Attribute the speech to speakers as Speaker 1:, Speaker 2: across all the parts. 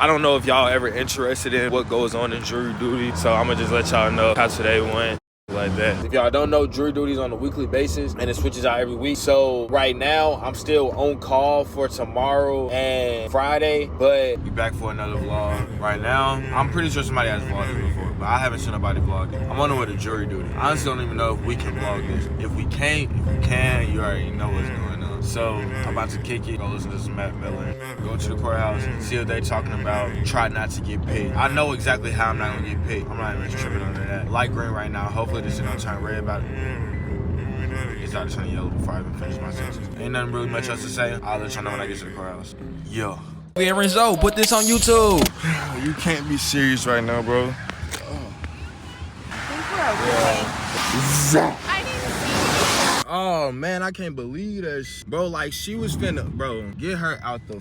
Speaker 1: I don't know if y'all ever interested in what goes on in jury duty, so I'm gonna just let y'all know how today went. Like that. If y'all don't know, jury duty is on a weekly basis and it switches out every week. So right now I'm still on call for tomorrow and Friday, but we back for another vlog. Right now, I'm pretty sure somebody has vlogged this before, but I haven't seen nobody vlog it. I'm on the way to jury duty. I honestly don't even know if we can vlog this. If we can't, if we can, you already know what's going on. So I'm about to kick it, go listen to some Matt Miller, go to the courthouse, see what they talking about, try not to get picked. I know exactly how I'm not gonna get picked. I'm not even tripping under that. Light green right now, hopefully this is gonna turn red about it. It's not turning yellow before I even finish my sentence. Ain't nothing really much else to say. I'll let y'all know when I get to the courthouse. Yo.
Speaker 2: Yeah, Renzo, put this on YouTube.
Speaker 1: You can't be serious right now, bro. Oh man, I can't believe that bro. Like she was finna, bro, get her out the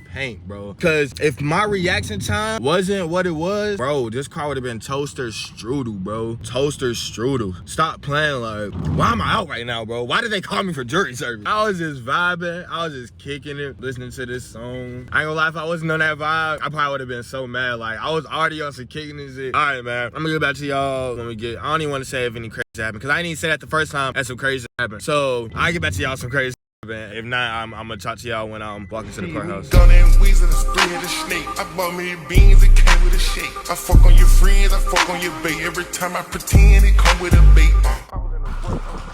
Speaker 1: paint, bro. Cause if my reaction time wasn't what it was, bro, this car would have been toaster strudel, bro. Toaster strudel. Stop playing. Like, why am I out right now, bro? Why did they call me for jury service? I was just vibing. I was just kicking it, listening to this song. I ain't gonna lie, if I wasn't on that vibe, I probably would have been so mad. Like, I was already on some kicking and shit. All right, man. I'm gonna get back to y'all when we get. I don't even want to say if any crazy happened, cause I didn't even say that the first time that some crazy happened. So I get back to y'all some crazy. If not, I'm gonna talk to y'all when I'm walking to the courthouse.
Speaker 3: Gun and weasel, a three-headed snake. I bought me beans, it came with a shake. I fuck on your friends, I fuck on your bait. Every time I pretend, it come with a bait.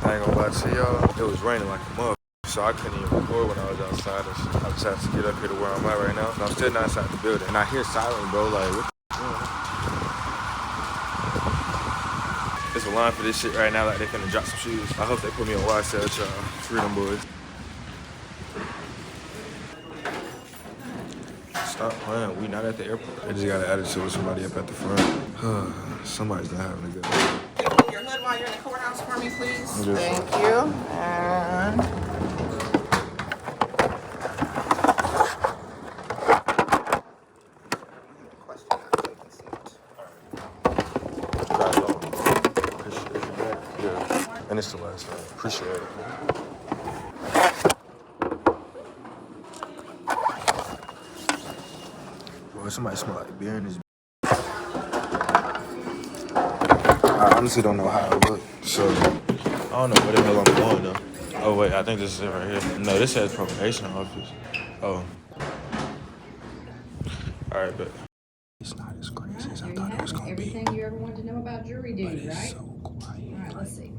Speaker 1: I ain't gonna lie to y'all, it was raining like a mother, so I couldn't even record when I was outside. I just had to get up here to where I'm at right now. And I'm still not inside the building, and I hear silence, bro. Like, what the There's a line for this shit right now, like they finna drop some shoes. I hope they put me on YSL, y'all. Freedom boys. Stop playing, we not at the airport. I just got an attitude with somebody up at the front. Somebody's not having a good day.
Speaker 4: Your hood while you're in the courthouse for me, please. Thank you. And
Speaker 1: And it's the last one. Appreciate it. Boy, somebody smell like beer in this. I honestly don't know how it looks, so I don't know where the hell I'm going though. Oh wait, I think this is it right here. No, this says probation office. Oh. Alright, but it's not as crazy as I thought it was gonna be.
Speaker 5: Everything you ever wanted to know about jury duty, right?
Speaker 1: So quiet.
Speaker 5: All right, let's see.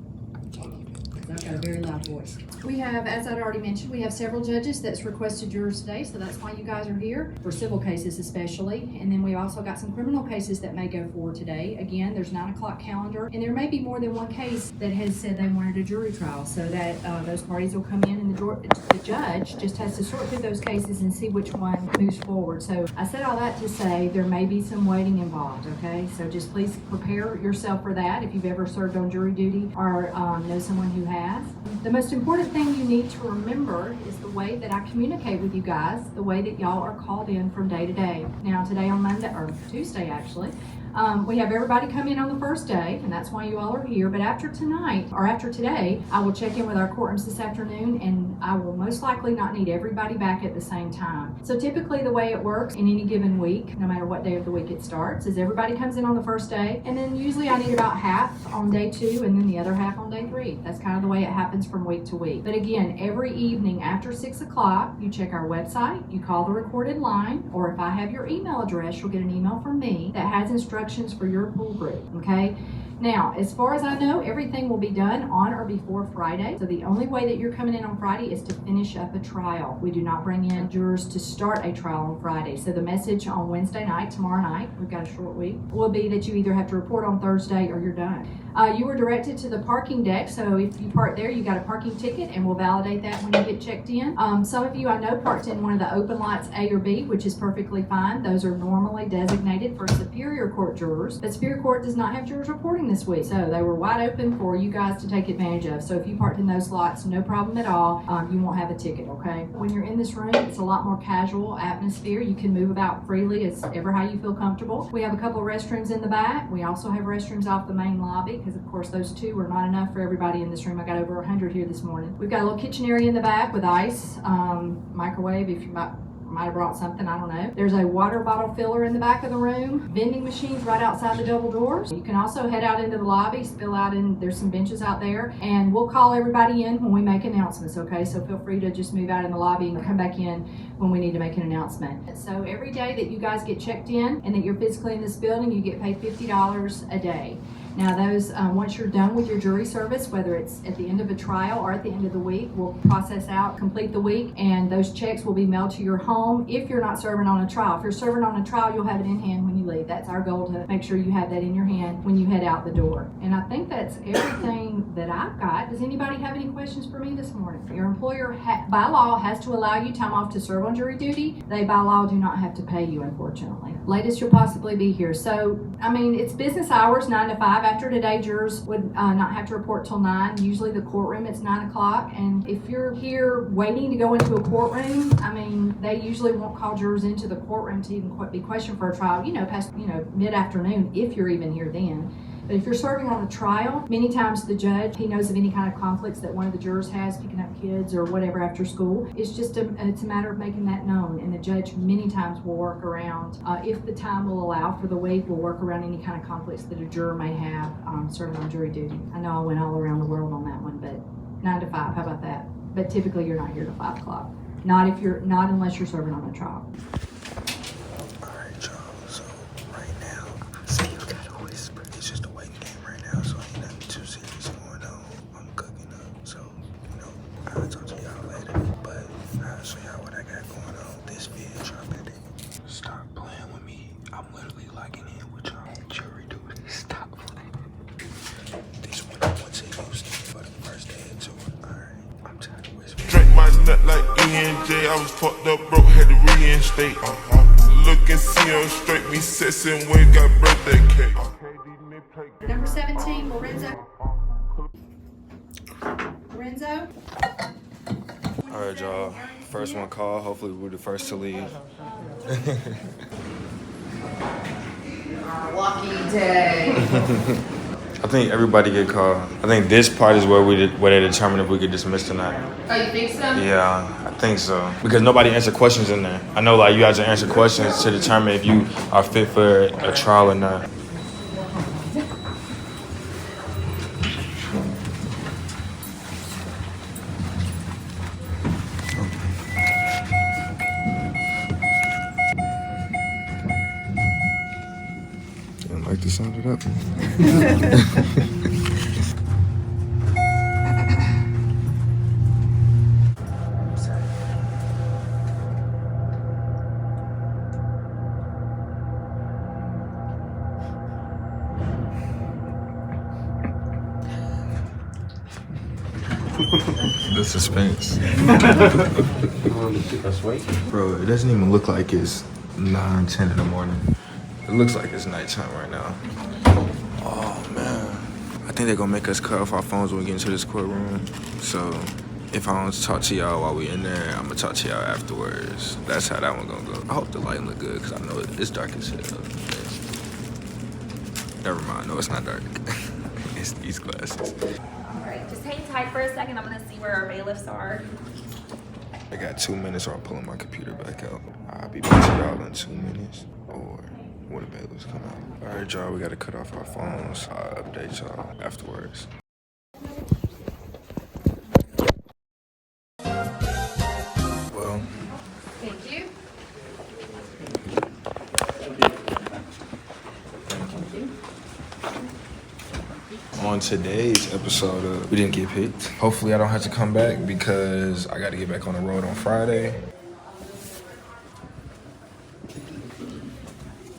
Speaker 5: I've got a very loud voice. We have, as I'd already mentioned, we have several judges that's requested jurors today, so that's why you guys are here, for civil cases especially. And then we've also got some criminal cases that may go forward today. Again, there's 9 o'clock calendar, and there may be more than one case that has said they wanted a jury trial, so that those parties will come in, and the judge just has to sort through those cases and see which one moves forward. So I said all that to say there may be some waiting involved, okay? So just please prepare yourself for that if you've ever served on jury duty or know someone who has. The most important thing you need to remember is the way that I communicate with you guys, the way that y'all are called in from day to day. Now today on Monday, or Tuesday actually, we have everybody come in on the first day, and that's why you all are here. But after tonight, or after today, I will check in with our courtrooms this afternoon, and I will most likely not need everybody back at the same time. So typically the way it works in any given week, no matter what day of the week it starts, is everybody comes in on the first day, and then usually I need about half on day 2, and then the other half on day 3. That's kind of the way it happens from week to week. But again, every evening after 6 o'clock, you check our website, you call the recorded line, or if I have your email address, you'll get an email from me that has instructions for your pool group, okay? Now, as far as I know, everything will be done on or before Friday. So the only way that you're coming in on Friday is to finish up a trial. We do not bring in jurors to start a trial on Friday. So the message on Wednesday night, tomorrow night, we've got a short week, will be that you either have to report on Thursday or you're done. You were directed to the parking deck, so if you park there, you got a parking ticket, and we'll validate that when you get checked in. Some of you I know parked in one of the open lots A or B, which is perfectly fine. Those are normally designated for Superior Court jurors, but Superior Court does not have jurors reporting this week, so they were wide open for you guys to take advantage of. So if you parked in those lots, no problem at all. You won't have a ticket, okay? When you're in this room, it's a lot more casual atmosphere. You can move about freely as ever how you feel comfortable. We have a couple of restrooms in the back. We also have restrooms off the main lobby, because of course those 2 were not enough for everybody in this room. I got over 100 here this morning. We've got a little kitchen area in the back with ice, microwave if you might might have brought something, I don't know. There's a water bottle filler in the back of the room, vending machines right outside the double doors. You can also head out into the lobby, spill out in, there's some benches out there, and we'll call everybody in when we make announcements, okay? So feel free to just move out in the lobby and come back in when we need to make an announcement. So every day that you guys get checked in and that you're physically in this building, you get paid $50 a day. Now those, once you're done with your jury service, whether it's at the end of a trial or at the end of the week, we'll process out, complete the week, and those checks will be mailed to your home if you're not serving on a trial. If you're serving on a trial, you'll have it in hand when you leave. That's our goal, to make sure you have that in your hand when you head out the door. And I think that's everything that I've got. Does anybody have any questions for me this morning? Your employer, by law, has to allow you time off to serve on jury duty. They, by law, do not have to pay you, unfortunately. Latest you'll possibly be here. So, I mean, it's business hours, 9 to 5. After today, jurors would not have to report till 9. Usually the courtroom, it's 9 o'clock. And if you're here waiting to go into a courtroom, I mean, they usually won't call jurors into the courtroom to even be questioned for a trial, past, mid-afternoon, if you're even here then. But if you're serving on a trial, many times the judge, he knows of any kind of conflicts that one of the jurors has, picking up kids or whatever after school. It's just it's a matter of making that known. And the judge many times will work around, if the time will allow for the week, will work around any kind of conflicts that a juror may have serving on jury duty. I know I went all around the world on that one, but 9 to 5, how about that? But typically you're not here till 5 o'clock. Not unless you're serving on a trial.
Speaker 6: I'll talk to y'all later, but I'll show y'all what I got going on. This video dropping. Stop playing with me. I'm literally logging in with y'all. Jury duty. Stop playing. This one I went to Houston for the first day of tour. Alright, I'm tired of whispering.
Speaker 3: Drank my nut like E&J. I was fucked up, broke, had to reinstate. Look and see her straight. Me sexing way, got birthday cake.
Speaker 5: Number 17, Lorenzo.
Speaker 1: All right, y'all. First one call. Hopefully we're the first to leave.
Speaker 4: Lucky day.
Speaker 1: I think everybody get called. I think this part is where they determine if we get dismissed or not.
Speaker 4: Oh, you think so?
Speaker 1: Yeah, I think so. Because nobody answered questions in there. I know, like, you have to answer questions to determine if you are fit for a trial or not.
Speaker 6: Like to sound it up. The suspense. Bro, it doesn't even look like it's 9-10 in the morning. It looks like it's nighttime right now. Oh, man. I think they're gonna make us cut off our phones when we get into this courtroom. So if I don't talk to y'all while we in there, I'm gonna talk to y'all afterwards. That's how that one gonna go. I hope the lighting look good, because I know it's dark as hell. Never mind, no, it's not dark. It's these glasses.
Speaker 7: All right, just hang tight for a second. I'm gonna see where our bailiffs are.
Speaker 1: I got 2 minutes or I'm pulling my computer back out. I'll be back to y'all in 2 minutes or when the bailiffs come out. All right, y'all, we gotta cut off our phones. I'll update y'all afterwards. Well,
Speaker 5: Thank you.
Speaker 1: on today's episode of We Didn't Get Picked, hopefully I don't have to come back because I gotta get back on the road on Friday.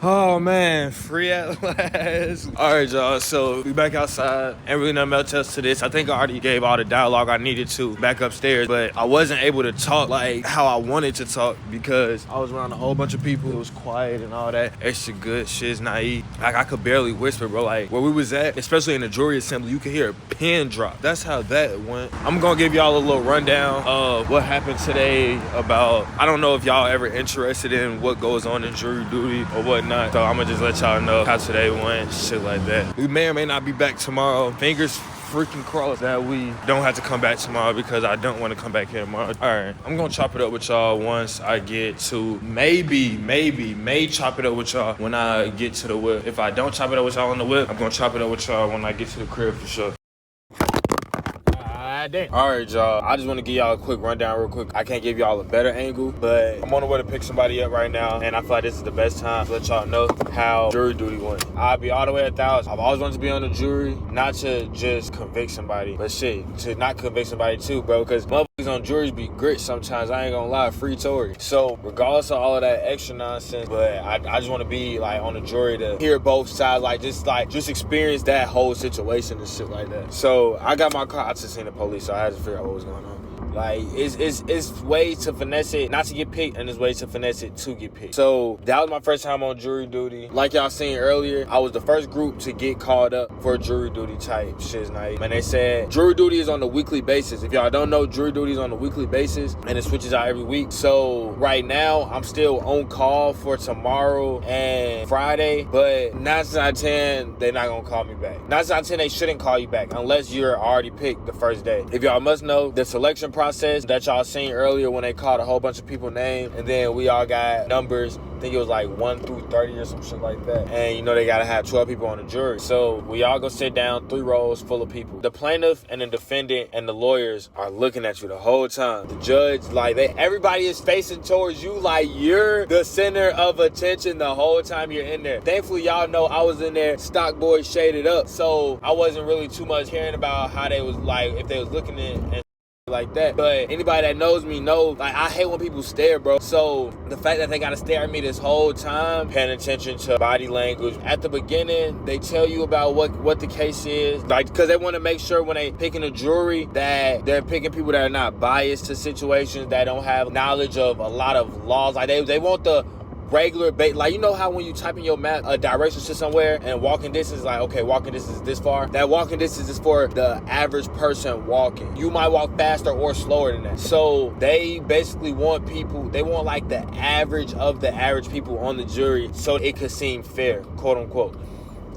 Speaker 1: Oh man, free at last. All right, y'all, so we back outside. Ain't really nothing else to this. I think I already gave all the dialogue I needed to back upstairs, but I wasn't able to talk like how I wanted to talk because I was around a whole bunch of people. It was quiet and all that extra good shit's naive. Like, I could barely whisper, bro. Like, where we was at, especially in the jury assembly, you could hear a pin drop. That's how that went. I'm gonna give y'all a little rundown of what happened today about, I don't know if y'all ever interested in what goes on in jury duty or whatnot. So I'm gonna just let y'all know how today went, shit like that. We may or may not be back tomorrow. Fingers freaking cross that we don't have to come back tomorrow because I don't want to come back here tomorrow. All right, I'm gonna chop it up with y'all once I get to may chop it up with y'all when I get to the whip. If I don't chop it up with y'all on the whip, I'm gonna chop it up with y'all when I get to the crib for sure. All right, y'all. I just want to give y'all a quick rundown real quick. I can't give y'all a better angle, but I'm on the way to pick somebody up right now, and I feel like this is the best time to let y'all know how jury duty went. I'll be all the way 1,000. I've always wanted to be on the jury, not to just convict somebody, but shit, to not convict somebody too, bro, because motherfuckers on juries be grit sometimes. I ain't gonna lie, free Tory. So regardless of all of that extra nonsense, but I just want to be like on the jury to hear both sides, just experience that whole situation and shit like that. So I got my car. I just seen the police. So I had to figure out what was going on. Like, it's ways to finesse it, not to get picked, and there's ways to finesse it to get picked. So that was my first time on jury duty. Like y'all seen earlier, I was the first group to get called up for jury duty type shit night. And they said jury duty is on a weekly basis. If y'all don't know, jury duty is on a weekly basis, and it switches out every week. So right now, I'm still on call for tomorrow and Friday, but 9 times out of 10, they're not gonna call me back. 9 times out of 10, they shouldn't call you back unless you're already picked the first day. If y'all must know, the selection process that y'all seen earlier when they called a whole bunch of people names, and then we all got numbers. I think it was like 1 through 30 or some shit like that. And you know they gotta have 12 people on the jury. So we all go sit down, 3 rows full of people. The plaintiff and the defendant and the lawyers are looking at you the whole time. The judge, like everybody is facing towards you like you're the center of attention the whole time you're in there. Thankfully, y'all know I was in there stock boy shaded up, so I wasn't really too much caring about how they was like, if they was looking in and like that. But anybody that knows me knows, like, I hate when people stare, bro. So the fact that they gotta stare at me this whole time, paying attention to body language. At the beginning, they tell you about what the case is, like, because they want to make sure when they picking a jury that they're picking people that are not biased to situations, that don't have knowledge of a lot of laws. Like they want the regular like, you know how when you type in your map directions to somewhere and walking distance, like, okay, walking distance is this far, that walking distance is for the average person walking. You might walk faster or slower than that. So they basically want people, they want like the average of the average people on the jury so it could seem fair, quote unquote.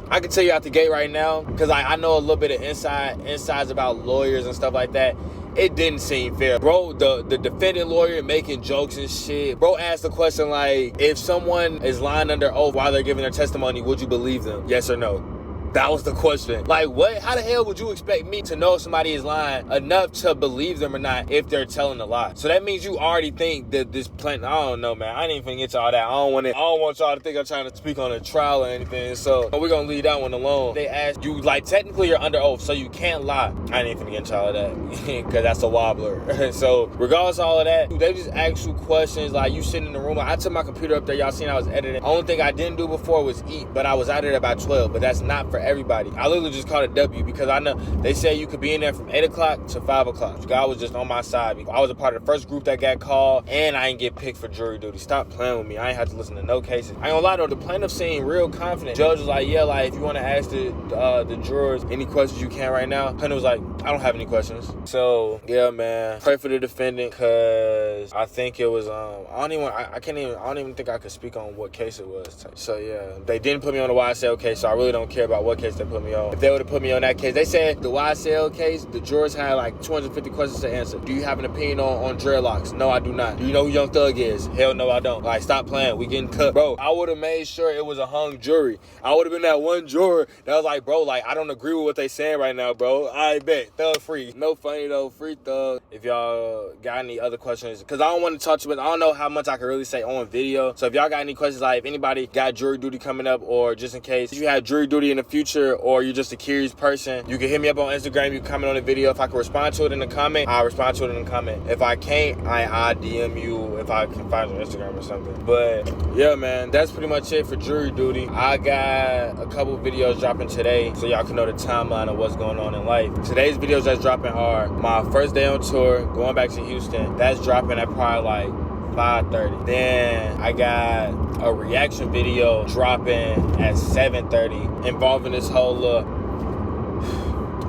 Speaker 1: I can tell you out the gate right now, because I know a little bit of insides about lawyers and stuff like that. It didn't seem fair. Bro, the defendant lawyer making jokes and shit. Bro asked the question like, if someone is lying under oath while they're giving their testimony, would you believe them? Yes or no? That was the question. Like, what? How the hell would you expect me to know if somebody is lying enough to believe them or not if they're telling a lie? So that means you already think that this plan. I don't know, man. I didn't even get to all that. I don't want y'all to think I'm trying to speak on a trial or anything. So we're gonna leave that one alone. They asked you, like, technically you're under oath, so you can't lie. I didn't even get into all of that because that's a wobbler. So regardless of all of that, they just ask you questions like you sitting in the room. I took my computer up there. Y'all seen I was editing. Only thing I didn't do before was eat, but I was out there about 12. But that's not for everybody. I literally just called it W because I know they say you could be in there from 8 o'clock to 5 o'clock. God was just on my side. I was a part of the first group that got called, and I ain't get picked for jury duty. Stop playing with me. I ain't have to listen to no cases. I ain't gonna lie though, the plaintiff seemed real confident. Judge was like, yeah, like, if you want to ask the jurors any questions you can right now. Plaintiff was like, I don't have any questions. So yeah, man, pray for the defendant, because I think it was I don't even think I could speak on what case it was. So yeah, they didn't put me on the YSL case, so I really don't care about what case they put me on. If they would have put me on that case, they said the YSL case, the jurors had like 250 questions to answer. Do you have an opinion on dreadlocks? No, I do not. Do you know who Young Thug is? Hell no, I don't. Like, stop playing. We getting cut. Bro, I would have made sure it was a hung jury. I would have been that one juror that was like, bro, like, I don't agree with what they saying right now, bro. I bet. Thug free. No funny though. Free Thug. If y'all got any other questions, because I don't want to talk to you, but I don't know how much I can really say on video. So if y'all got any questions, like if anybody got jury duty coming up, or just in case you have jury duty in the future, or you're just a curious person, you can hit me up on Instagram. You can comment on the video. If I can respond to it in the comment, I'll respond to it in the comment. If I can't, I'll DM you if I can find you on Instagram or something. But yeah, man, that's pretty much it for jury duty. I got a couple videos dropping today, so y'all can know the timeline of what's going on in life. Today's videos that's dropping are my first day on tour, going back to Houston. That's dropping at probably like 5:30. Then I got a reaction video dropping at 7:30 involving this whole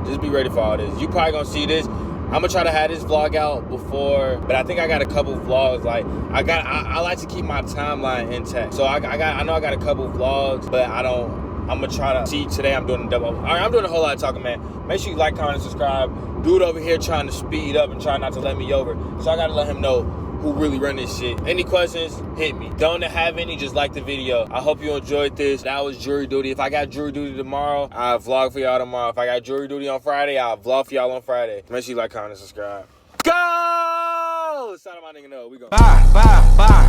Speaker 1: just be ready for all this. You probably gonna see this. I'm gonna try to have this vlog out before, but I think I got a couple vlogs. Like I like to keep my timeline intact. So I know I got a couple vlogs, but I don't I'm gonna try to see today. I'm doing a double. All right, I'm doing a whole lot of talking, man. Make sure you like, comment, and subscribe. Dude over here trying to speed up and trying not to let me over. So I gotta let him know who really run this shit. Any questions, hit me. Don't have any, just like the video. I hope you enjoyed this. That was jury duty. If I got jury duty tomorrow, I'll vlog for y'all tomorrow. If I got jury duty on Friday, I'll vlog for y'all on Friday. Make sure you like, comment, and subscribe. Go! Shout out my nigga, no. We go.
Speaker 2: Bye, bye, bye.